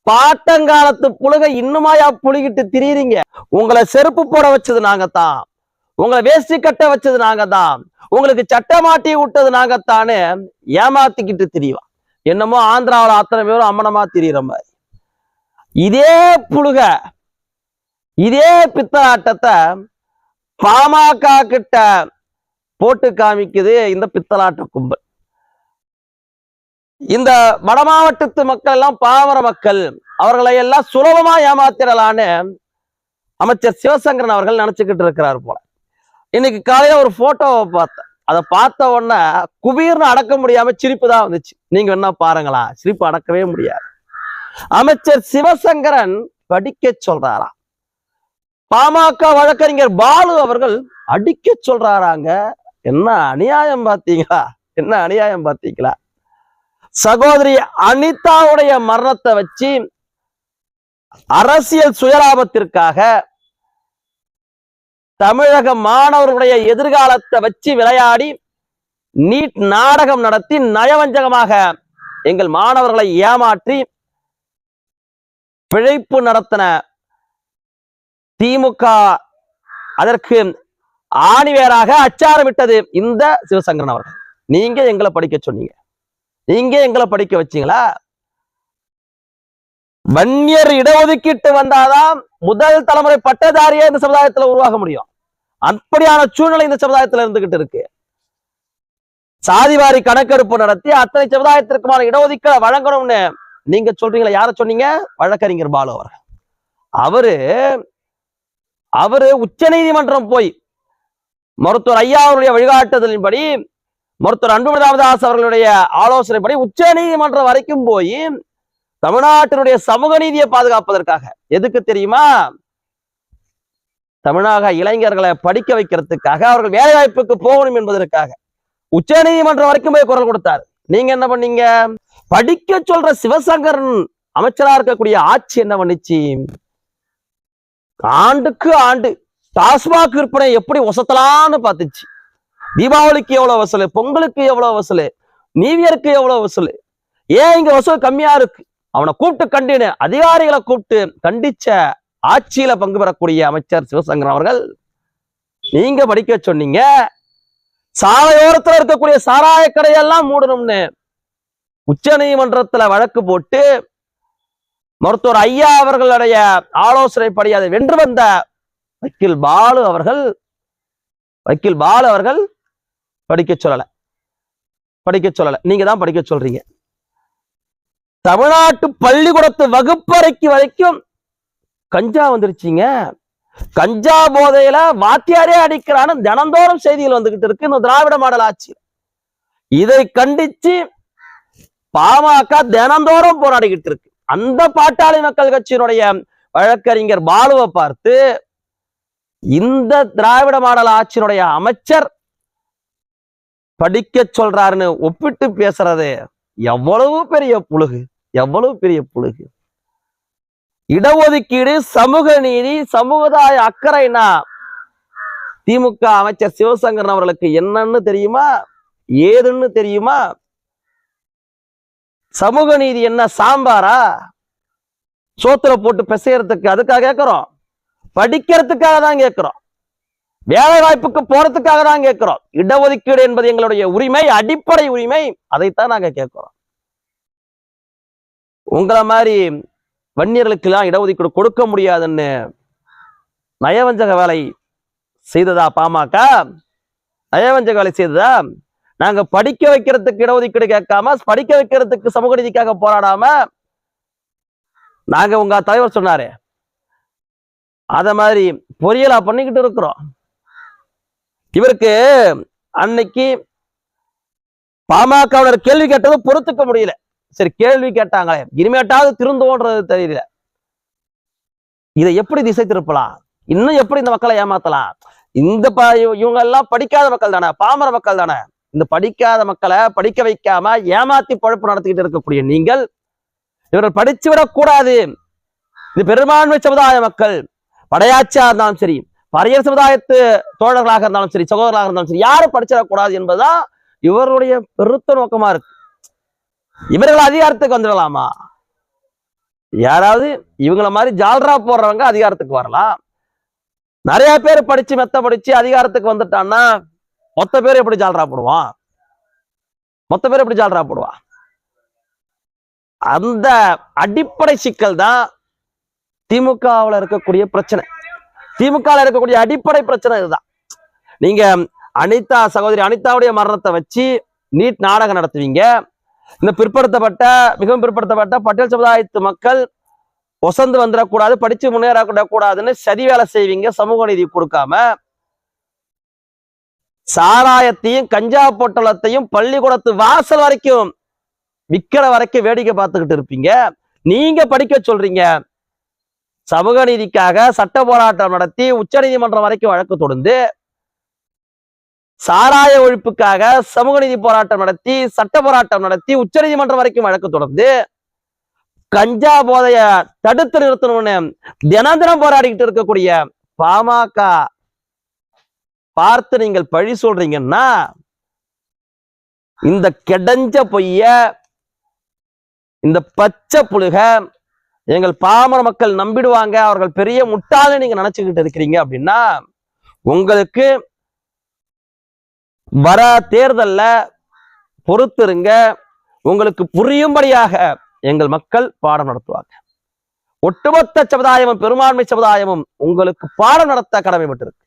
பாட்டங்காலத்து புழுக இன்னுமாயா புழுகிட்டு திரியுறீங்க? உங்களை செருப்பு போட வச்சது நாங்கத்தான், உங்களை வேஷ்டி கட்ட வச்சது நாங்கத்தான், உங்களுக்கு சட்டை மாட்டி விட்டது நாங்கத்தானே ஏமாத்திக்கிட்டு திரியும். என்னமோ ஆந்திராவில் அத்தனை பேரும் அம்மனமா திரியிற மாதிரி இதே புழுக, இதே பித்தலாட்டத்தை பாமக கிட்ட போட்டு காமிக்குது இந்த பித்தலாட்ட கும்பல். இந்த வட மாவட்டத்து மக்கள் எல்லாம் பாமர மக்கள், அவர்களை எல்லாம் சுலபமா ஏமாத்திடலான்னு அமைச்சர் சிவசங்கரன் அவர்கள் நினைச்சுக்கிட்டு இருக்கிறார் போல. இன்னைக்கு காலையில ஒரு போட்டோவை பார்த்தேன். அதை பார்த்த உடனே குபீர்னு அடக்க முடியாம சிரிப்பு தான் வந்துச்சு. நீங்க என்ன பாருங்களா, சிரிப்பு அடக்கவே முடியாது. அமைச்சர் சிவசங்கரன் படிக்க சொல்றாரா, பாமக வழக்கறிஞர் பாலு அவர்கள் அடிக்க சொல்றாராங்க. என்ன அநியாயம் பார்த்தீங்களா, என்ன அநியாயம் பார்த்தீங்களா? சகோதரி அனிதாவுடைய மரணத்தை வச்சு அரசியல் சுயலாபத்திற்காக தமிழக மாணவர்களுடைய எதிர்காலத்தை வச்சு விளையாடி நீட் நாடகம் நடத்தி நயவஞ்சகமாக எங்கள் மாணவர்களை ஏமாற்றி பிழைப்பு நடத்தின திமுக அதற்கு ஆணிவேராக அச்சாரமிட்டது இந்த சிவசங்கரன் அவர்கள். நீங்க எங்களை படிக்க சொன்னீங்க, நீங்க எங்களை படிக்க வச்சீங்களா? வன்னியர் இடஒதுக்கீட்டு வந்தாதான் முதல் தலைமுறை பட்டதாரியே இந்த சமுதாயத்துல உருவாக முடியும். அப்படியான சூழ்நிலை இந்த சமுதாயத்துல இருந்துகிட்டு இருக்கு. சாதிவாரி கணக்கெடுப்பு நடத்தி அத்தனை சமுதாயத்திற்குமான இடஒதுக்கீடு வழங்கணும்னு நீங்க சொல்றீங்களா? யார சொன்னீங்க? வழக்கறிஞர் பாலு அவர். அவரு உச்ச நீதிமன்றம் போய் மருத்துவர் ஐயா அவருடைய வழிகாட்டுதலின்படி, மருத்துவர் அன்புமணி ராமதாஸ் அவர்களுடைய ஆலோசனைப்படி உச்ச நீதிமன்றம் வரைக்கும் போய் தமிழ்நாட்டினுடைய சமூக நீதியை பாதுகாப்பதற்காக, எதுக்கு தெரியுமா? தமிழக இளைஞர்களை படிக்க வைக்கிறதுக்காக, அவர்கள் வேலை வாய்ப்புக்கு போகணும் என்பதற்காக உச்ச நீதிமன்றம் வரைக்கும் போய் குரல் கொடுத்தார். நீங்க என்ன பண்ணீங்க? படிக்க சொல்ற சிவசங்கரன் அமைச்சரா இருக்கக்கூடிய ஆட்சி என்ன பண்ணுச்சு? ஆண்டுக்கு ஆண்டு டாஸ்மாக் விற்பனை எப்படி வசத்தலான்னு பார்த்துச்சு. தீபாவளிக்கு எவ்வளவு வசூல், பொங்கலுக்கு எவ்வளவு வசூல், நியூஇயருக்கு எவ்வளவு வசூல், ஏன் இங்க வசூல் கம்மியா இருக்கு? அவனை கூப்பிட்டு கண்டின அதிகாரிகளை கூப்பிட்டு கண்டிச்ச ஆட்சியில பங்கு பெறக்கூடிய அமைச்சர் சிவசங்கரன் அவர்கள். நீங்க படிக்க சொன்னீங்க சாலையோரத்துல இருக்கக்கூடிய சாராய கடையெல்லாம் மூடணும்னு உச்ச நீதிமன்றத்துல வழக்கு போட்டு மருத்துவர் ஐயா அவர்களுடைய ஆலோசனைப்படி அதை வென்று வந்த வக்கீல் பாலு அவர்கள் படிக்க சொல்லல, நீங்க தான் படிக்க சொல்றீங்க. தமிழ்நாட்டு பள்ளிக்கூடத்து வகுப்பறைக்கு வரைக்கும் கஞ்சா வந்துருச்சுங்க. கஞ்சா போதையில வாத்தியாரே அடிக்கிறான்னு தினந்தோறும் செய்திகள் வந்துகிட்டு இருக்கு இந்த திராவிட மாடல் ஆட்சி. இதை கண்டிச்சு பாமக தினந்தோறும் போராடிக்கிட்டு இருக்கு. அந்த பாட்டாளி மக்கள் கட்சியினுடைய வழக்கறிஞர் பாலுவை பார்த்து இந்த திராவிட மாடல் ஆட்சியினுடைய அமைச்சர் படிக்க சொல்றாருன்னு ஒப்பிட்டு பேசுறது எவ்வளவு பெரிய புழுகு, எவ்வளவு பெரிய புழுகு. இடஒதுக்கீடு, சமூக நீதி, சமூகதாய அக்கறைனா திமுக அமைச்சர் சிவசங்கரன் அவர்களுக்கு என்னன்னு தெரியுமா, ஏதுன்னு தெரியுமா? சமூக நீதி என்ன சாம்பாரா சோத்துல போட்டு பிசையறதுக்கு? அதுக்காக கேட்கிறோம்? படிக்கிறதுக்காக தான் கேட்கிறோம், வேலை வாய்ப்புக்கு போறதுக்காக தான் கேட்கிறோம். இடஒதுக்கீடு என்பது எங்களுடைய உரிமை, அடிப்படை உரிமை, அதைத்தான் நாங்க கேட்கிறோம். உங்களை மாதிரி வன்னியர்களுக்கு எல்லாம் இடஒதுக்கீடு கொடுக்க முடியாதுன்னு நயவஞ்சக வேலை செய்ததா பாமக? நயவஞ்சக வேலை செய்ததா? நாங்க படிக்க வைக்கிறதுக்கு இடஒதுக்கீடு கேட்காம, படிக்க வைக்கிறதுக்கு சமூக நீதிக்காக போராடாம, நாங்க உங்க தலைவர் சொன்னாரு அத மாதிரி பொறியியலா பண்ணிக்கிட்டு இருக்கிறோம். இவருக்கு அன்னைக்கு பாமகவினர் கேள்வி கேட்டது பொறுத்துக்க முடியல. சரி, கேள்வி கேட்டாங்களே, இனிமேட்டாவது திருந்தோன்றது தெரியல. இதை எப்படி திசை திருப்பலாம், இன்னும் எப்படி இந்த மக்களை ஏமாத்தலாம்? இவங்க எல்லாம் படிக்காத மக்கள் தானே, பாமர மக்கள் தானே. இந்த படிக்காத மக்களை படிக்க வைக்காம ஏமாத்தி பழப்பு நடத்திக்கிட்டு இருக்கக்கூடிய நீங்கள், இவர்கள் படிச்சு விடக்கூடாது, இது பெரும்பான்மை சமுதாய மக்கள், படையாட்சியா இருந்தாலும் சரி, பறையர் சமுதாயத்து தோழர்களாக இருந்தாலும் சரி, சகோதரர்களாக இருந்தாலும் சரி, யாரும் படிச்சிடக்கூடாது என்பதுதான் இவருடைய பெருத்த நோக்கமா இருக்கு. இவர்கள் அதிகாரத்துக்கு வந்துடலாமா? யாராவது இவங்கள மாதிரி ஜால்ரா போடுறவங்க அதிகாரத்துக்கு வரலாம். நிறைய பேர் படிச்சு மெத்த படிச்சு அதிகாரத்துக்கு வந்துட்டான்னா மொத்த பேர் எப்படி ஜால்ரா போடுவான்? மொத்த பேர் எப்படி ஜால்ரா போடுவான்? அந்த அடிப்படை சிக்கல் தான் திமுகவில் இருக்கக்கூடிய பிரச்சனை. திமுகவில் இருக்கக்கூடிய அடிப்படை பிரச்சனை இதுதான். நீங்க அனிதா சகோதரி அனிதாவுடைய மரணத்தை வச்சு நீட் நாடகம் நடத்துவீங்க. இந்த பிற்படுத்தப்பட்ட மிகவும் பிற்படுத்தப்பட்ட பட்டியல் சமுதாயத்து மக்கள் ஒசந்து வந்துடக்கூடாது, படிச்சு முன்னேறக்கூடாதுன்னு சதி வேலை செய்வீங்க. சமூக நீதி கொடுக்காம சாராயத்தையும் கஞ்சா பொட்டலத்தையும் பள்ளிக்கூடத்து வாசல் வரைக்கும் விக்கிற வரைக்கும் வேடிக்கை பார்த்துக்கிட்டு இருப்பீங்க. நீங்க படிக்க சொல்றீங்க. சமூக நீதிக்காக சட்ட போராட்டம் நடத்தி உச்ச நீதிமன்றம் வரைக்கும் வழக்கு தொடர்ந்து, சாராய ஒழிப்புக்காக சமூக நீதி போராட்டம் நடத்தி சட்ட போராட்டம் நடத்தி உச்ச நீதிமன்றம் வரைக்கும் வழக்கு தொடர்ந்து, கஞ்சா போதைய தடுத்து நிறுத்தணும்னு தினம் தினம் போராடிக்கிட்டு இருக்கக்கூடிய பாமக பார்த்து நீங்கள் பழி சொல்றீங்கன்னா, இந்த கெடஞ்ச பொய்ய, இந்த பச்சை புழுக எங்கள் பாமர மக்கள் நம்பிடுவாங்க, அவர்கள் பெரிய முட்டாளை நீங்க நினைச்சுக்கிட்டு இருக்கிறீங்க அப்படின்னா, உங்களுக்கு வர தேர்தல்ல பொறுத்திருங்க. உங்களுக்கு புரியும்படியாக எங்கள் மக்கள் பாடம் நடத்துவாங்க. ஒட்டுமொத்த சமுதாயமும் பெரும்பான்மை சமுதாயமும் உங்களுக்கு பாடம் நடத்த கடமைப்பட்டிருக்கு.